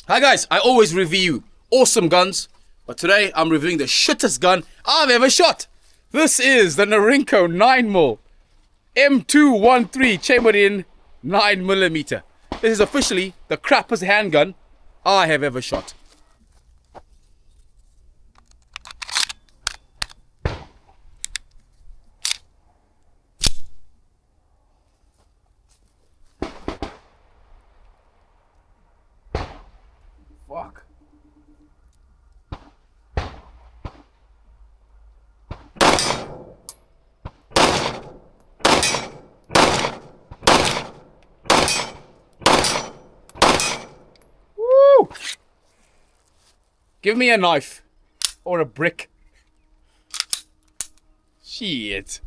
Hi guys, I always review awesome guns, but today I'm reviewing the shittest gun I've ever shot. This is the Norinco 9mm M213 chambered in 9mm. This is officially the crappiest handgun I have ever shot. Fuck. Woo! Give me a knife or a brick. Shit.